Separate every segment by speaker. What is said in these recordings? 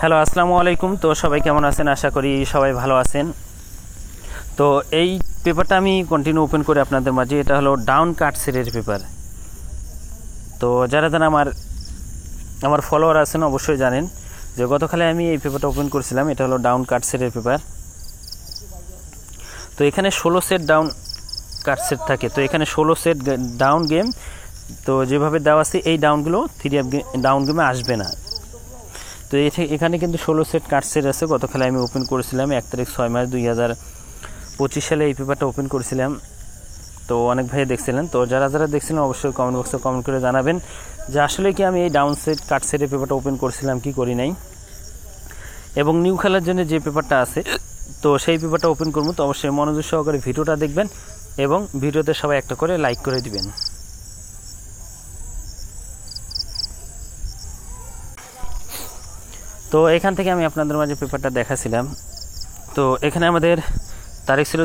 Speaker 1: Hello, আসসালামু আলাইকুম। তো সবাই কেমন আছেন? আশা করি সবাই ভালো আছেন। তো এই পেপারটা আমি কন্টিনিউ ওপেন করে আপনাদের মাঝে, এটা হলো ডাউন কাটসেটের পেপার। তো যারা যারা আমার ফলোয়ার আছেন অবশ্যই জানেন যে গতকালে আমি এই পেপারটা ওপেন করেছিলাম। এটা হলো ডাউন কাটসেটের পেপার। তো এখানে 16 সেট ডাউন কাটসেট থাকে। তো এখানে 16 সেট ডাউন গেম, তো যেভাবে দেওয়া আছে এই ডাউনগুলো 3 ডাউন গেমে আসবে না। তো এখানে কিন্তু 16 সেট কাটসেট আছে। গতকালে আমি ওপেন করেছিলাম 1 তারিখ 6 মাস 2025 সালে এই পেপারটা ওপেন করেছিলাম। তো অনেক ভাই দেখছিলেন। তো যারা যারা দেখছিলেন অবশ্যই কমেন্ট বক্সে কমেন্ট করে জানাবেন যে আসলে কি আমি এই ডাউন সেট কাটসেটের পেপারটা ওপেন করেছিলাম কি করি নাই, এবং নিউ খেলার জন্য যে পেপারটা আছে তো সেই পেপারটা ওপেন করবো। তো অবশ্যই মনোযোগ সহকারে ভিডিওটা দেখবেন এবং ভিডিওতে সবাই একটা করে লাইক করে দিবেন। তো এখান থেকে আমি আপনাদের মাঝে পেপারটা দেখাছিলাম। তো এখানে আমাদের তারিখ ছিল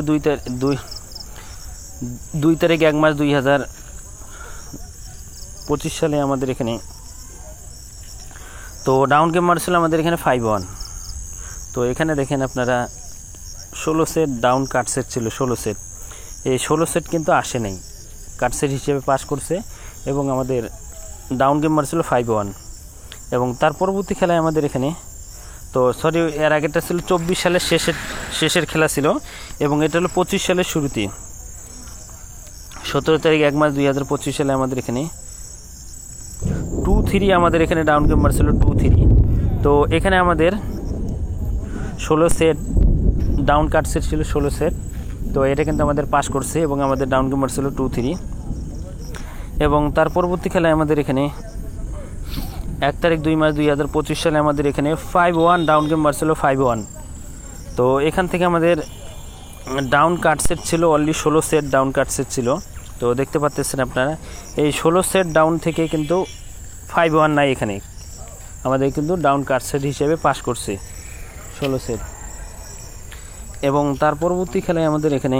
Speaker 1: 2 তারিখ 1 মাস 2025 সালে আমাদের এখানে। তো ডাউন গেম মারছিল আমাদের এখানে 5-1। তো এখানে দেখেন আপনারা 16 সেট ডাউন কাটসেট ছিল। 16 সেট, এই 16 সেট কিন্তু আসে নাই, কাটসেট হিসেবে পাস করছে এবং আমাদের ডাউন গেম মারছিল 5-1। এবং তার পরবর্তী খেলায় আমাদের এখানে, তো সরি এর আগেরটা ছিল 24 সালের শেষের খেলা ছিল, এবং এটা হলো 25 সালের শুরুতে 17 তারিখ 1 মাস 2025 সালে আমাদের এখানে 2-3 আমাদের এখানে ডাউন গেম মারছিল 2-3। তো এখানে আমাদের 16 সেট ডাউন কাটসেট ছিল 16 সেট। তো এটা কিন্তু আমাদের পাস করছে এবং আমাদের ডাউন গেম মারছিল 2-3। এবং তার পরবর্তী খেলায় আমাদের এখানে 1 তারিখ 2 মাস 2025 সালে আমাদের এখানে 5-1 ডাউন গেম মারছিল 5-1। তো এখান থেকে আমাদের ডাউন কাটসেট ছিল অনলি 16 সেট ডাউন কাটসেট ছিল। তো দেখতে পাচ্ছেন আপনারা এই 16 সেট ডাউন থেকে কিন্তু 5-1 নাই, এখানে আমাদের কিন্তু ডাউন কাটসেট হিসেবে পাস করছে 16 সেট। এবং তার পরবর্তী খেলায় আমাদের এখানে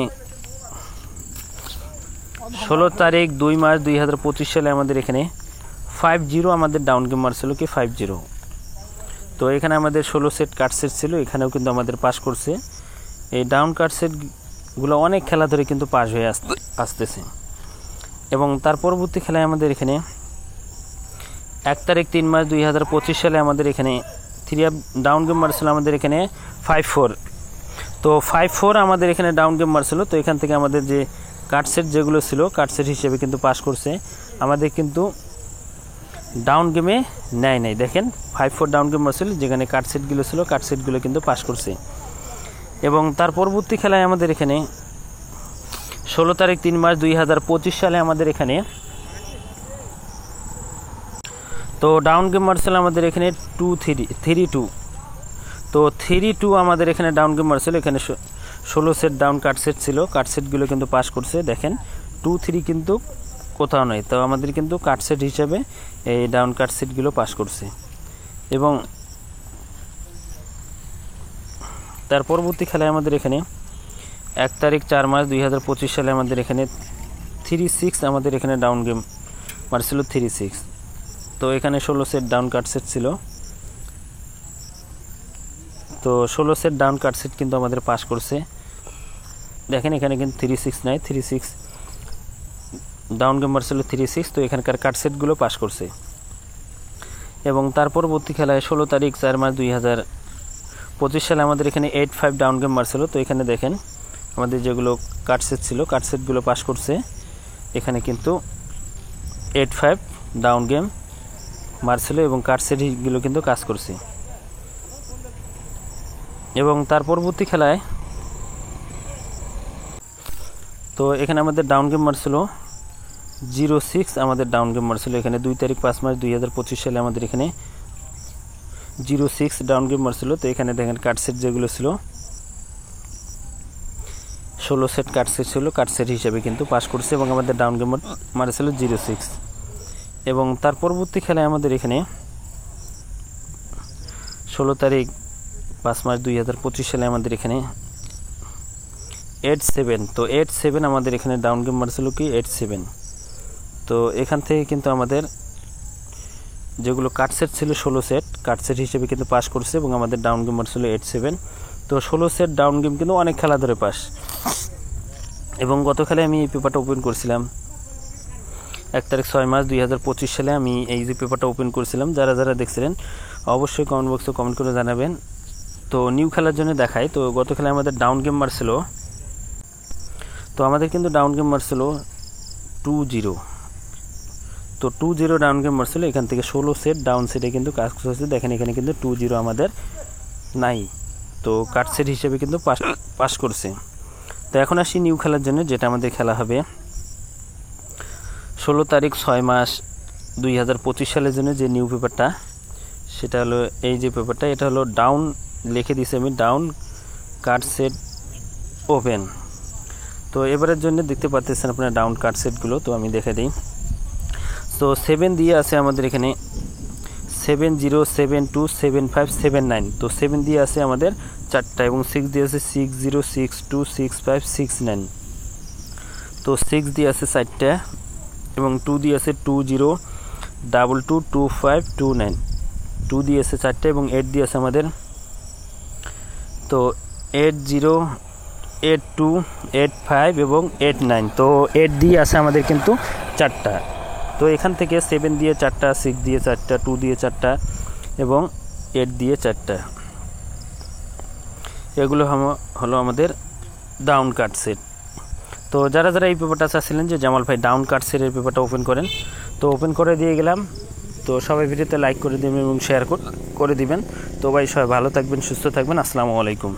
Speaker 1: 16 তারিখ 2 মাস 2025 সালে আমাদের এখানে 5-0 আমাদের ডাউন গেম মারছিল কি 5-0। তো এখানে আমাদের 16 সেট কাটসেট ছিল, এখানেও কিন্তু আমাদের পাস করছে। এই ডাউন কাটসেটগুলো অনেক খেলা ধরে কিন্তু পাস হয়ে আসতেছে। এবং তার পরবর্তী খেলায় আমাদের এখানে 1 তারিখ 3 মাস 2025 সালে আমাদের এখানে 3 ডাউন গেম মারছিল আমাদের এখানে 5-4। তো 5-4 আমাদের এখানে ডাউন গেম মারছিল। তো এখান থেকে আমাদের যে কাটসেট যেগুলো ছিল কাটসেট হিসেবে কিন্তু পাস করছে, আমাদের কিন্তু ডাউন গেমে নেয় নাই। দেখেন 5-4 ডাউন গেম মারছিল, যেখানে কাটসেটগুলো ছিল কাটসেটগুলো কিন্তু পাস করছে। এবং তার পরবর্তী খেলায় আমাদের এখানে 16 তারিখ 3 মাস 2025 সালে আমাদের এখানে, তো ডাউন গেম মারছিল আমাদের এখানে 3-2। তো 3-2 আমাদের এখানে ডাউন গেম মারছিল। এখানে 16 সেট ডাউন কাটসেট ছিল, কাটসেটগুলো কিন্তু পাস করছে। দেখেন 2-3 কিন্তু কোথাও নয়, তো আমাদের কিন্তু কাটসেট হিসাবে এই ডাউন কাটসেটগুলো পাস করছে। এবং তার পরবর্তী খেলায় আমাদের এখানে 1 তারিখ 4 মাস 2025 সালে আমাদের এখানে 3-6 আমাদের এখানে ডাউন গেম মারছিল 3-6। তো এখানে 16 সেট ডাউন কাটসেট ছিল। তো 16 সেট ডাউন কাটসেট কিন্তু আমাদের পাস করছে। দেখেন এখানে কিন্তু 3-6 নাই, 3-6 ডাউন গেম মারছিল 3-6। তো এখানকার কাটসেটগুলো পাস করছে। এবং তার পরবর্তী খেলায় 16 তারিখ 4 মাস 2025 সালে আমাদের এখানে 8-5 ডাউন গেম মারছিল। তো এখানে দেখেন আমাদের যেগুলো কাটসেট ছিল কাটসেটগুলো পাস করছে। এখানে কিন্তু 8-5 ডাউন গেম মারছিল এবং কাটসেটগুলো কিন্তু কাজ করছে। এবং তার পরবর্তী খেলায় তো এখানে আমাদের ডাউন গেম মারছিল 0-6 আমাদের ডাউন গেম মারছিল। এখানে 2 তারিখ 5 মাস 2025 সালে আমাদের এখানে 0-6 ডাউন গেম মারছিল। তো এখানে দেখেন কাটসেট যেগুলো ছিল 16 সেট কাটসেট ছিল, কাটসেট হিসেবে কিন্তু পাস করছে এবং আমাদের ডাউন গেম মারছিল 0-6। এবং তার পরবর্তী খেলায় আমাদের এখানে 16 তারিখ 5 মাস 2025 সালে আমাদের এখানে 8-7। তো 8-7 আমাদের এখানে ডাউন গেম মারছিল কি 8-7। তো এখান থেকে কিন্তু আমাদের যেগুলো কাট সেট ছিল 16 সেট, কাট সেট হিসেবে কিন্তু পাস করছে এবং আমাদের ডাউন গেম ছিল 8-7। তো 16 সেট ডাউন গেম কিন্তু অনেক খেলা ধরে পাস। এবং গত খেলায় আমি এই পেপারটা ওপেন করছিলাম 1 তারিখ 6 মাস 2025 সালে আমি এই যে পেপারটা ওপেন করছিলাম। যারা যারা দেখছিলেন অবশ্যই কমেন্ট বক্সে কমেন্ট করে জানাবেন। তো নিউ খেলার জন্য দেখাই। তো গত খেলায় আমাদের ডাউন গেম মারছিল, তো আমাদের কিন্তু ডাউন গেম মারছিল 2-0। তো 2-0 ডাউন গেম মারছিল। এখান থেকে 16 সেট ডাউন সেটে কিন্তু কাজ করছে। দেখেন এখানে কিন্তু 2-0 আমাদের নাই, তো কাট সেট হিসেবে কিন্তু পাস করছে। তো এখন আসি নিউ খেলার জন্য, যেটা আমাদের খেলা হবে 16 তারিখ 6 মাস 2025 সালের জন্য যে নিউ পেপারটা, সেটা হলো এই যে পেপারটা। এটা হলো ডাউন, লিখে দিয়েছি আমি ডাউন কাট সেট ওপেন। তো এবারের জন্য দেখতে পাচ্ছেন আপনারা ডাউন কাট সেটগুলো, তো আমি দেখে দিই। তো 7 দিয়ে আছে আমাদের এখানে 70, 72, 75, 79। তো 7 দিয়ে আছে আমাদের 4টা এবং 6 দিয়ে আছে 60, 62, 65, 69। তো 6 দিয়ে আছে 4টা এবং 2 দিয়ে আছে 20, 22, 25, 29। 2 দিয়ে আছে 4টা এবং 8 দিয়ে আছে আমাদের তো 80, 82, 85 এবং 89। তো 8 দিয়ে আছে আমাদের কিন্তু 4টা। তো এখান থেকে 7 দিয়ে 4টা, 6 দিয়ে 4টা, 2 দিয়ে 4টা এবং 8 দিয়ে 4টা, এগুলো হলো আমাদের ডাউন কাট সেট। তো যারা যারা এই পেপারটা চাচ্ছিলেন যে জামাল ভাই ডাউন কাট সেটের পেপারটা ওপেন করেন, তো ওপেন করে দিয়ে গেলাম। তো সবাই ভিডিওতে লাইক করে দেবেন এবং শেয়ার করে দিবেন। তো ভাই সবাই ভালো থাকবেন, সুস্থ থাকবেন। আসসালামু আলাইকুম।